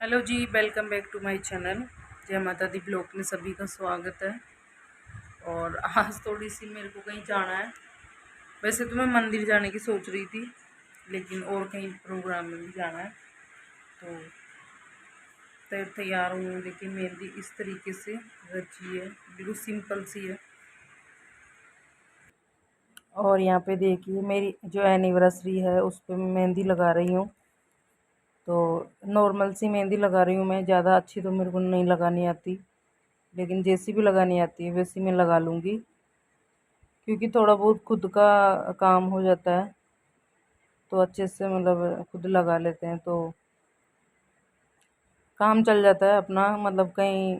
Hello जी, welcome back to my channel. जय माता दी ब्लॉग में सभी का स्वागत है। और आज थोड़ी सी मेरे को कहीं जाना है। वैसे तो मैं मंदिर जाने की सोच रही थी, लेकिन और कहीं प्रोग्राम में भी जाना है। तो तैयार हूँ। देखिए मेहंदी इस तरीके से रची है, बिल्कुल सिंपल सी है। और यहाँ पे देखिए मेरी जो एनिवर्सरी है उस पर मैं मेहंदी लगा रही हूँ। तो नॉर्मल सी मेहंदी लगा रही हूँ मैं, ज़्यादा अच्छी तो मेरे को नहीं लगानी आती, लेकिन जैसी भी लगानी आती है वैसी मैं लगा लूँगी, क्योंकि थोड़ा बहुत खुद का काम हो जाता है तो अच्छे से मतलब खुद लगा लेते हैं तो काम चल जाता है अपना। मतलब कहीं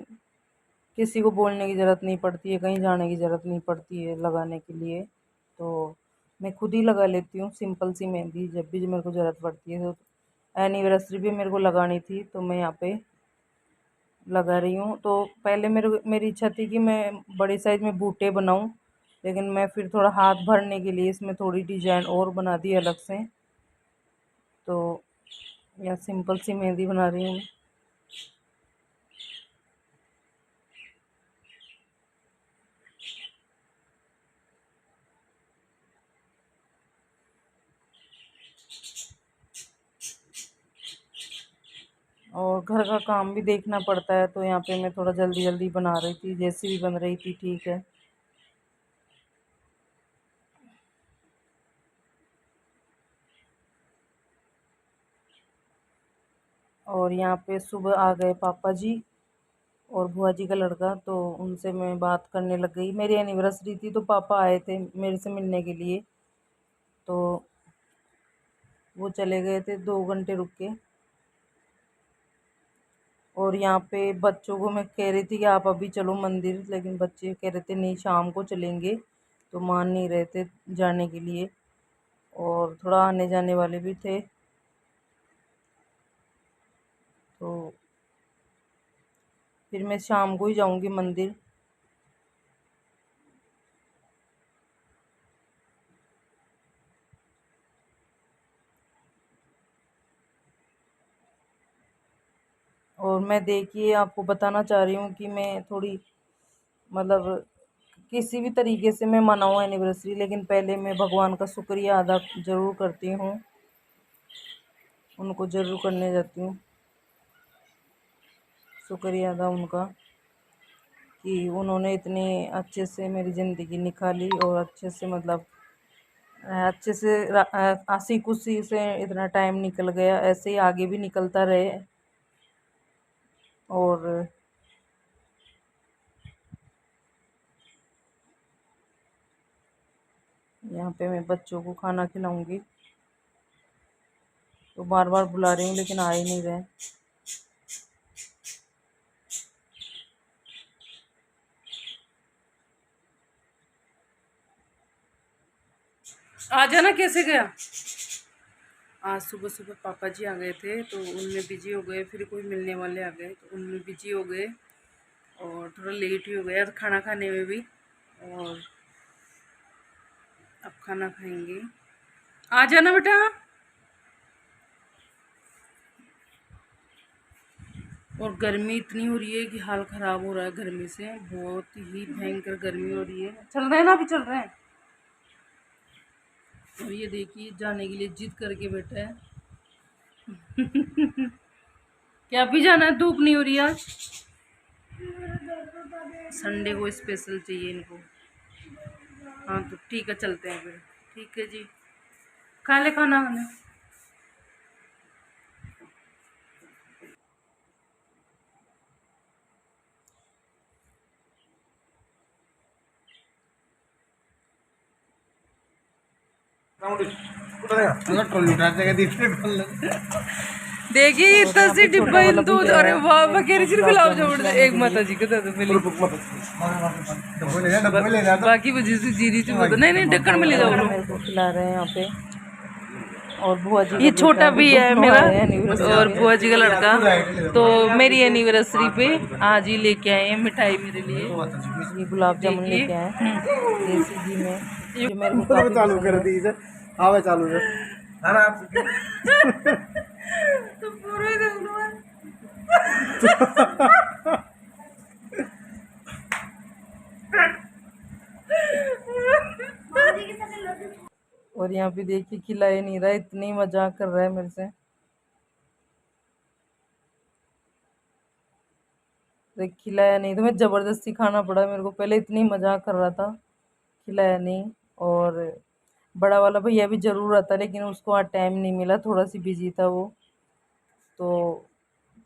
किसी को बोलने की ज़रूरत नहीं पड़ती है, कहीं जाने की ज़रूरत नहीं पड़ती है लगाने के लिए। तो मैं खुद ही लगा लेती हूँ सिंपल सी मेहंदी जब भी मेरे को ज़रूरत पड़ती है। तो एनिवर्सरी भी मेरे को लगानी थी तो मैं यहाँ पे लगा रही हूँ। तो पहले मेरी इच्छा थी कि मैं बड़ी साइज़ में बूटे बनाऊँ, लेकिन मैं फिर थोड़ा हाथ भरने के लिए इसमें थोड़ी डिजाइन और बना दी अलग से। तो यह सिंपल सी मेहंदी बना रही हूँ। और घर का काम भी देखना पड़ता है तो यहाँ पे मैं थोड़ा जल्दी जल्दी बना रही थी, जैसी भी बन रही थी ठीक है। और यहाँ पे सुबह आ गए पापा जी और बुआ जी का लड़का, तो उनसे मैं बात करने लग गई। मेरी एनिवर्सरी थी तो पापा आए थे मेरे से मिलने के लिए, तो वो चले गए थे 2 घंटे रुक के। और यहाँ पे बच्चों को मैं कह रही थी कि आप अभी चलो मंदिर, लेकिन बच्चे कह रहे थे नहीं शाम को चलेंगे, तो मान नहीं रहे थे जाने के लिए। और थोड़ा आने जाने वाले भी थे, तो फिर मैं शाम को ही जाऊंगी मंदिर। और मैं देखिए आपको बताना चाह रही हूँ कि मैं थोड़ी मतलब किसी भी तरीके से मैं मनाऊँ एनिवर्सरी, लेकिन पहले मैं भगवान का शुक्रिया अदा ज़रूर करती हूँ, उनको ज़रूर करने जाती हूँ शुक्रिया अदा उनका, कि उन्होंने इतने अच्छे से मेरी ज़िंदगी निकाली और अच्छे से मतलब अच्छे से हंसी खुशी से इतना टाइम निकल गया, ऐसे ही आगे भी निकलता रहे। और यहाँ पे मैं बच्चों को खाना खिलाऊंगी, तो बार बार बुला रही हूँ लेकिन आ ही नहीं रहे। आ जाना, कैसे गया? आज सुबह सुबह पापा जी आ गए थे तो उनमें बिजी हो गए, फिर कोई मिलने वाले आ गए तो उनमें बिजी हो गए, और थोड़ा लेट ही हो गया खाना खाने में भी। और अब खाना खाएंगे। आ जाना बेटा। और गर्मी इतनी हो रही है कि हाल ख़राब हो रहा है गर्मी से, बहुत ही भयंकर गर्मी हो रही है। चल रहे हैं ना, अभी चल रहे हैं। और ये देखिए जाने के लिए जिद करके बैठा है। क्या अभी जाना है? धूप नहीं हो रही आज? संडे को स्पेशल चाहिए इनको। हाँ तो ठीक है, चलते हैं फिर। ठीक है जी, खा ले खाना खाने। देखिए इतना से डिब्बा इन दूध, अरे वाह बकेरी सिर्फ गुलाब जामुन एक माता जी को दे दो पहले। बाकी वजह से जीरी से मत, नहीं नहीं ढक्कन में ले जाओ। मेरे को खिला रहे हैं यहाँ पे। और बुआ जी ये छोटा भी है मेरा, और बुआ जी का लड़का तो मेरी एनिवर्सरी पे आज ही लेके आए हैं मिठाई मेरे लिए। ये गुलाब जामुन लेके आए देसी घी में, जो मेरे को काफी चालू कर दी है। आवे चालू है तो पूरा ही देख लो। और यहाँ पे देखिए खिला ही नहीं रहा, इतनी मजाक कर रहा है मेरे से। देख खिलाया नहीं तो मैं जबरदस्ती खाना पड़ा मेरे को, पहले इतनी मजाक कर रहा था, खिलाया नहीं। और बड़ा वाला भैया भी जरूर आता लेकिन उसको आज टाइम नहीं मिला, थोड़ा सी बिजी था वो, तो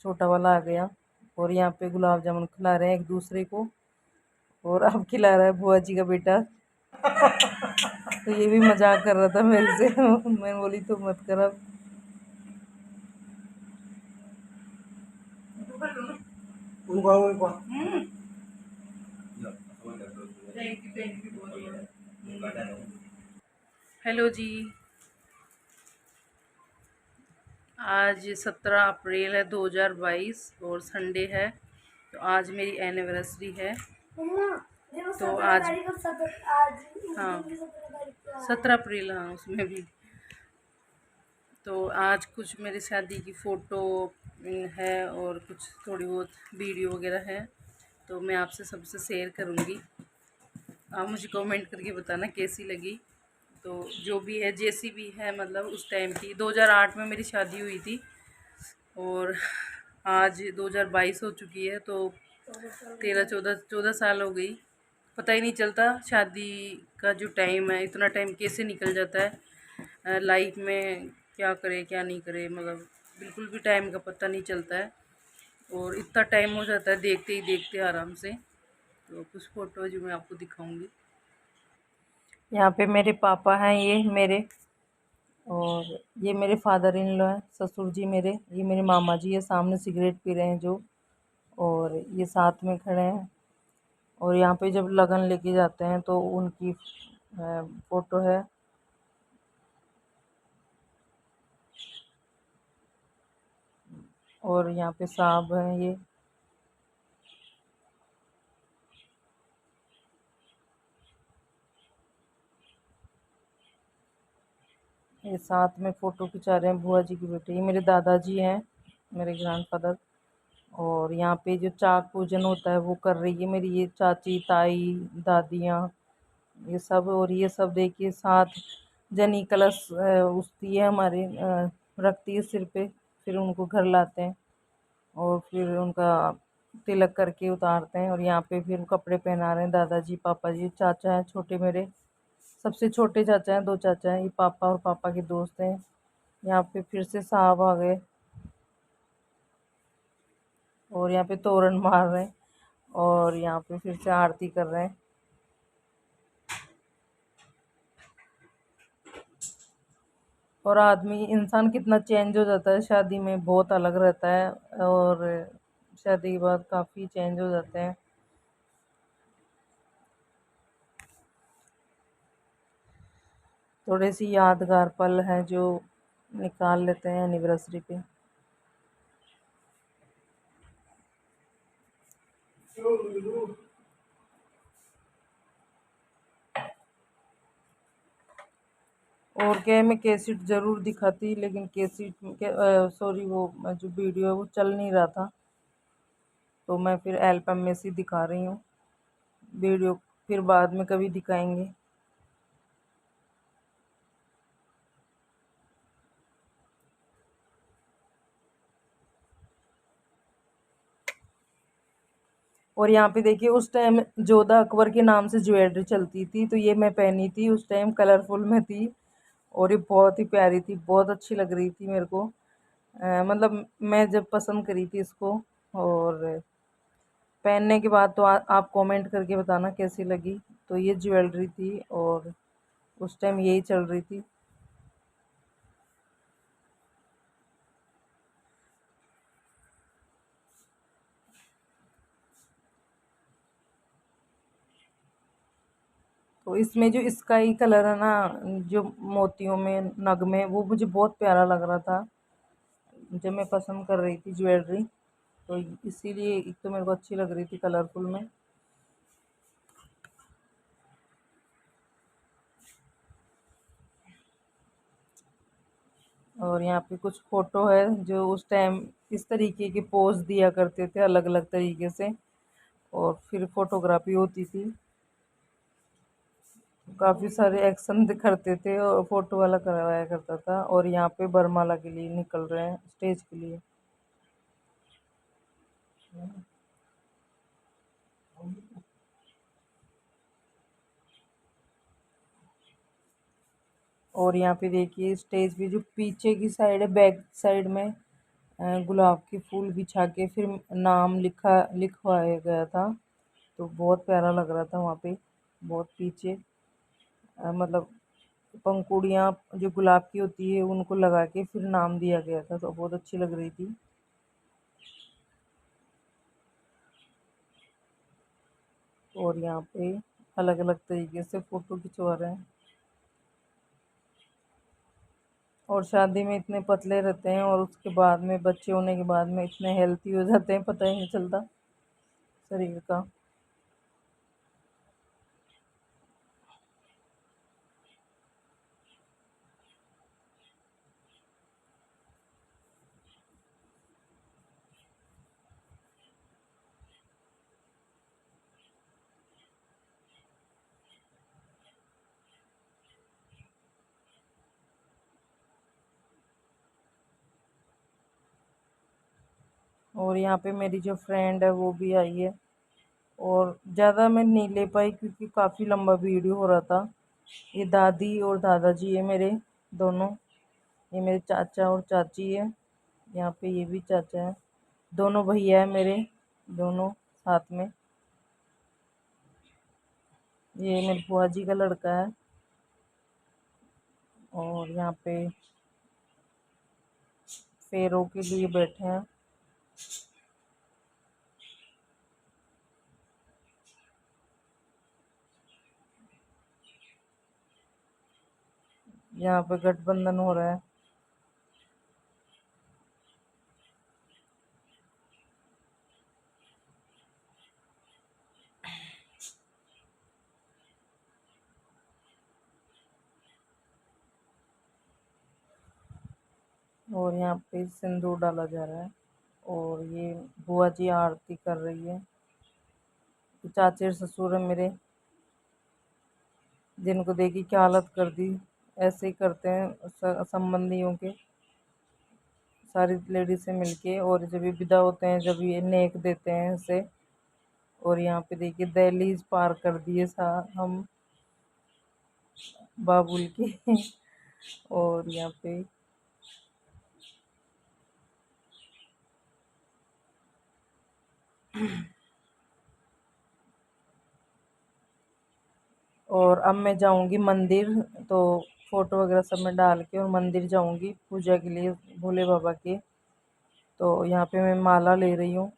छोटा वाला आ गया। और यहाँ पे गुलाब जामुन खिला रहे हैं एक दूसरे को, और अब खिला रहा है बुआ जी का बेटा। तो ये भी मजाक कर रहा था मेरे से। मैं बोली तो मत कर अब। हेलो जी, आज 17 अप्रैल है 2022 और संडे है, तो आज मेरी एनिवर्सरी है। तो आज हाँ 17 अप्रैल, हाँ उसमें भी। तो आज कुछ मेरी शादी की फ़ोटो है और कुछ थोड़ी बहुत वीडियो वगैरह है, तो मैं आपसे सबसे शेयर करूँगी। आप मुझे कमेंट करके बताना कैसी लगी। तो जो भी है, जैसी भी है, मतलब उस टाइम की 2008 में मेरी शादी हुई थी और आज 2022 हो चुकी है, तो 13 14 साल हो गई। पता ही नहीं चलता शादी का जो टाइम है, इतना टाइम कैसे निकल जाता है लाइफ में, क्या करे क्या नहीं करे, मतलब बिल्कुल भी टाइम का पता नहीं चलता है। और इतना टाइम हो जाता है देखते ही देखते आराम से। तो कुछ फ़ोटो जो मैं आपको दिखाऊंगी। यहाँ पे मेरे पापा हैं, ये मेरे, और ये मेरे फादर इन लॉ हैं, ससुर जी मेरे, ये मेरे मामा जी है सामने सिगरेट पी रहे हैं जो, और ये साथ में खड़े हैं। और यहाँ पे जब लगन लेके जाते हैं तो उनकी फ़ोटो है। और यहाँ पे साहब हैं ये साथ में फ़ोटो खिंचा रहे हैं बुआ जी की बेटे, ये मेरे दादाजी हैं, मेरे ग्रैंडफादर। और यहाँ पे जो चाक पूजन होता है वो कर रही है मेरी ये चाची, ताई, दादियाँ, ये सब। और ये सब देखिए साथ जनी कलश उठती है हमारे, रखती है सिर पे, फिर उनको घर लाते हैं और फिर उनका तिलक करके उतारते हैं। और यहाँ पे फिर कपड़े पहना रहे हैं दादाजी, पापा जी, चाचा हैं छोटे मेरे, सबसे छोटे चाचा हैं, 2 चाचा हैं, ये पापा और पापा के दोस्त हैं। यहाँ पे फिर से साहब आ गए और यहाँ पे तोरण मार रहे हैं और यहाँ पे फिर से आरती कर रहे हैं। और आदमी, इंसान कितना चेंज हो जाता है शादी में, बहुत अलग रहता है। और शादी के बाद काफ़ी चेंज हो जाते हैं। थोड़े सी यादगार पल हैं जो निकाल लेते हैं एनिवर्सरी पे। और क्या है, मैं कैसेट ज़रूर दिखाती लेकिन कैसेट के सॉरी, वो जो वीडियो है वो चल नहीं रहा था, तो मैं फिर एल्बम में से दिखा रही हूँ वीडियो, फिर बाद में कभी दिखाएंगे। और यहाँ पे देखिए उस टाइम जोधा अकबर के नाम से ज्वेलरी चलती थी, तो ये मैं पहनी थी उस टाइम, कलरफुल में थी और ये बहुत ही प्यारी थी, बहुत अच्छी लग रही थी मेरे को। मतलब मैं जब पसंद करी थी इसको, और पहनने के बाद तो आप कमेंट करके बताना कैसी लगी। तो ये ज्वेलरी थी और उस टाइम यही चल रही थी। तो इसमें जो स्काई कलर है ना, जो मोतियों में नग में, वो मुझे बहुत प्यारा लग रहा था जब मैं पसंद कर रही थी ज्वेलरी, तो इसीलिए एक तो मेरे को अच्छी लग रही थी कलरफुल में। और यहाँ पे कुछ फ़ोटो है जो उस टाइम किस तरीके के पोज दिया करते थे अलग अलग तरीके से, और फिर फोटोग्राफी होती थी। काफ़ी सारे एक्शन दिखाते थे और फोटो वाला करवाया करता था। और यहाँ पे बरमाला के लिए निकल रहे हैं स्टेज के लिए। और यहाँ पे देखिए स्टेज पे जो पीछे की साइड है, बैक साइड में गुलाब के फूल बिछा के फिर नाम लिखवाया गया था। तो बहुत प्यारा लग रहा था वहाँ पे। बहुत पीछे मतलब पंखुड़ियाँ जो गुलाब की होती है उनको लगा के फिर नाम दिया गया था, तो बहुत अच्छी लग रही थी। और यहाँ पे अलग अलग तरीके से फ़ोटो खिंचवा रहे हैं। और शादी में इतने पतले रहते हैं और उसके बाद में बच्चे होने के बाद में इतने हेल्थी हो जाते हैं, पता ही नहीं चलता शरीर का। और यहाँ पे मेरी जो फ्रेंड है वो भी आई है। और ज़्यादा मैं नहीं ले पाई क्योंकि काफ़ी लंबा वीडियो हो रहा था। ये दादी और दादाजी है मेरे दोनों। ये मेरे चाचा और चाची है। यहाँ पे ये भी चाचा है। दोनों भैया है मेरे, दोनों साथ में। ये मेरी बुआ जी का लड़का है। और यहाँ पे फेरों के लिए बैठे हैं। यहाँ पे गठबंधन हो रहा है। और यहाँ पे सिंदूर डाला जा रहा है। और ये बुआ जी आरती कर रही है। चाचे और ससुर है मेरे, जिनको देखी क्या हालत कर दी। ऐसे ही करते हैं संबंधियों के, सारी लेडीज से मिलके। और जब ये विदा होते हैं, जब ये नेक देते हैं ऐसे। और यहाँ पे देखिए दहलीज पार कर दिए हम बाबुल के। और यहाँ पे और अब मैं जाऊंगी मंदिर। तो फोटो वगैरह सब मैं डाल के और मंदिर जाऊंगी पूजा के लिए भोले बाबा के। तो यहाँ पे मैं माला ले रही हूँ।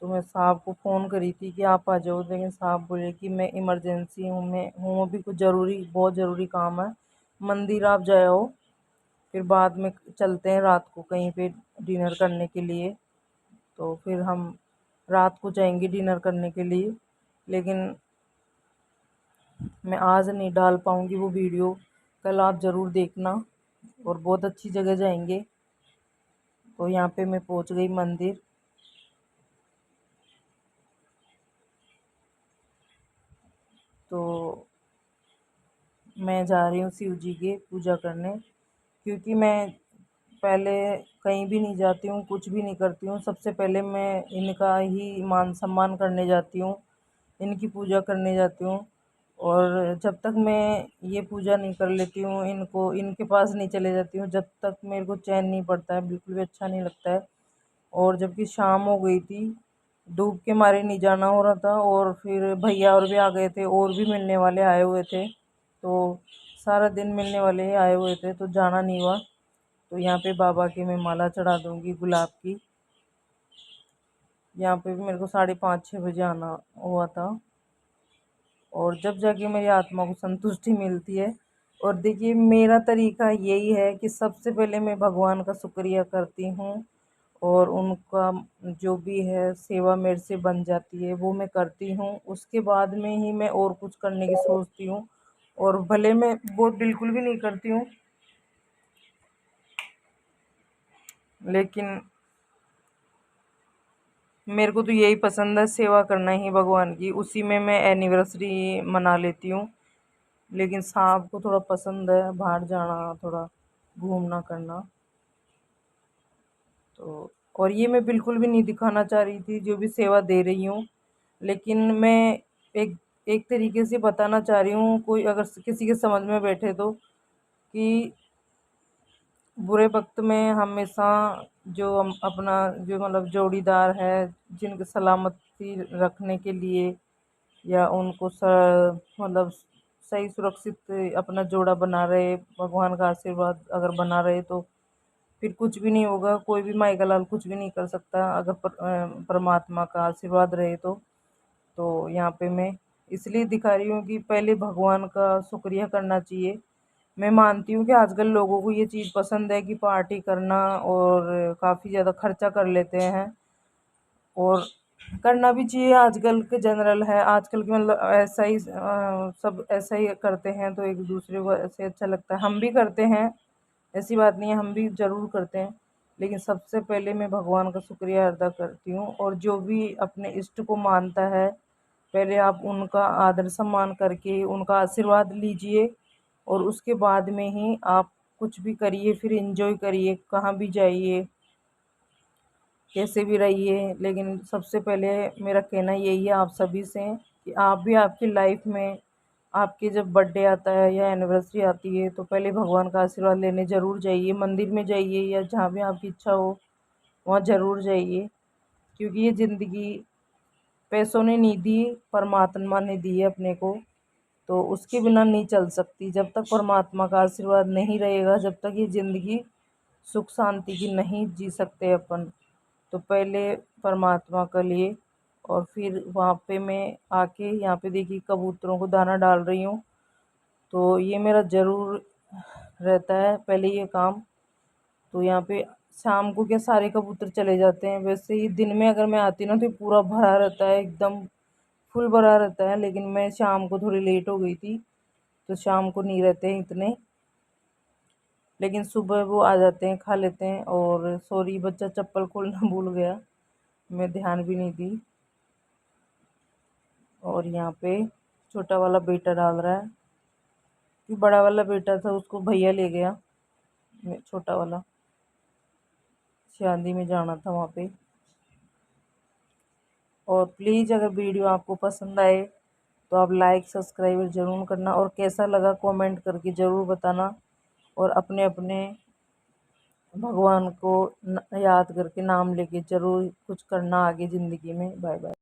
तो मैं साहब को फ़ोन करी थी कि आप आ जाओ, लेकिन साहब बोले कि मैं इमरजेंसी हूँ, मैं हूँ अभी, कुछ ज़रूरी बहुत ज़रूरी काम है, मंदिर आप जाओ, फिर बाद में चलते हैं रात को कहीं पे डिनर करने के लिए। तो फिर हम रात को जाएंगे डिनर करने के लिए। लेकिन मैं आज नहीं डाल पाऊँगी वो वीडियो, कल आप ज़रूर देखना। और बहुत अच्छी जगह जाएंगे। तो यहाँ पे मैं पहुँच गई मंदिर। तो मैं जा रही हूँ शिव जी की पूजा करने, क्योंकि मैं पहले कहीं भी नहीं जाती हूँ, कुछ भी नहीं करती हूँ। सबसे पहले मैं इनका ही मान सम्मान करने जाती हूँ, इनकी पूजा करने जाती हूँ। और जब तक मैं ये पूजा नहीं कर लेती हूँ, इनको इनके पास नहीं चले जाती हूँ, जब तक मेरे को चैन नहीं पड़ता है, बिल्कुल भी अच्छा नहीं लगता है। और जबकि शाम हो गई थी, धूप के मारे नहीं जाना हो रहा था। और फिर भैया और भी आ गए थे, और भी मिलने वाले आए हुए थे। तो सारा दिन मिलने वाले ही आए हुए थे, तो जाना नहीं हुआ। तो यहाँ पे बाबा की मैं माला चढ़ा दूँगी गुलाब की। यहाँ पे भी मेरे को 5:30-6 बजे आना हुआ था। और जब जाके मेरी आत्मा को संतुष्टि मिलती है। और देखिए मेरा तरीका यही है कि सबसे पहले मैं भगवान का शुक्रिया करती हूँ। और उनका जो भी है सेवा मेरे से बन जाती है वो मैं करती हूँ, उसके बाद में ही मैं और कुछ करने की सोचती हूँ। और भले मैं वो बिल्कुल भी नहीं करती हूँ, लेकिन मेरे को तो यही पसंद है, सेवा करना ही भगवान की, उसी में मैं एनिवर्सरी मना लेती हूँ। लेकिन सांप को थोड़ा पसंद है बाहर जाना, थोड़ा घूमना करना। तो और ये मैं बिल्कुल भी नहीं दिखाना चाह रही थी जो भी सेवा दे रही हूँ, लेकिन मैं एक एक तरीके से बताना चाह रही हूँ, कोई अगर किसी के समझ में बैठे तो, कि बुरे वक्त में हमेशा जो हम अपना जो मतलब जोड़ीदार है, जिनकी सलामती रखने के लिए या उनको मतलब सही सुरक्षित अपना जोड़ा बना रहे, भगवान का आशीर्वाद अगर बना रहे, तो फिर कुछ भी नहीं होगा, कोई भी माई का लाल कुछ भी नहीं कर सकता अगर परमात्मा का आशीर्वाद रहे तो यहाँ पे मैं इसलिए दिखा रही हूँ कि पहले भगवान का शुक्रिया करना चाहिए। मैं मानती हूँ कि आजकल लोगों को ये चीज़ पसंद है कि पार्टी करना, और काफ़ी ज़्यादा खर्चा कर लेते हैं, और करना भी चाहिए। आजकल के जनरल है, आजकल के मतलब ऐसा ही सब ऐसा ही करते हैं, तो एक दूसरे को ऐसे अच्छा लगता है, हम भी करते हैं, ऐसी बात नहीं है, हम भी ज़रूर करते हैं। लेकिन सबसे पहले मैं भगवान का शुक्रिया अदा करती हूँ, और जो भी अपने इष्ट को मानता है, पहले आप उनका आदर सम्मान करके उनका आशीर्वाद लीजिए, और उसके बाद में ही आप कुछ भी करिए, फिर एंजॉय करिए, कहाँ भी जाइए, कैसे भी रहिए। लेकिन सबसे पहले मेरा कहना यही है आप सभी से, कि आप भी आपकी लाइफ में आपके जब बर्थडे आता है या एनिवर्सरी आती है, तो पहले भगवान का आशीर्वाद लेने ज़रूर जाइए, मंदिर में जाइए या जहाँ भी आपकी इच्छा हो वहाँ ज़रूर जाइए। क्योंकि ये ज़िंदगी पैसों ने नहीं दी, परमात्मा ने दी है अपने को, तो उसके बिना नहीं चल सकती। जब तक परमात्मा का आशीर्वाद नहीं रहेगा, जब तक ये ज़िंदगी सुख शांति की नहीं जी सकते अपन। तो पहले परमात्मा के लिए, और फिर वहाँ पे मैं आके यहाँ पे देखिए कबूतरों को दाना डाल रही हूँ। तो ये मेरा ज़रूर रहता है पहले ये काम। तो यहाँ पे शाम को क्या सारे कबूतर चले जाते हैं, वैसे ही दिन में अगर मैं आती ना तो ये पूरा भरा रहता है, एकदम फुल भरा रहता है। लेकिन मैं शाम को थोड़ी लेट हो गई थी, तो शाम को नहीं रहते हैं इतने, लेकिन सुबह वो आ जाते हैं, खा लेते हैं। और सॉरी, बच्चा चप्पल खोलना भूल गया, मैं ध्यान भी नहीं दी। और यहाँ पे छोटा वाला बेटा डाल रहा है, कि बड़ा वाला बेटा था उसको भैया ले गया, छोटा वाला शादी में जाना था वहाँ पे। और प्लीज़ अगर वीडियो आपको पसंद आए तो आप लाइक सब्सक्राइब ज़रूर करना, और कैसा लगा कमेंट करके ज़रूर बताना। और अपने अपने भगवान को याद करके नाम लेके ज़रूर कुछ करना आगे ज़िंदगी में। Bye bye.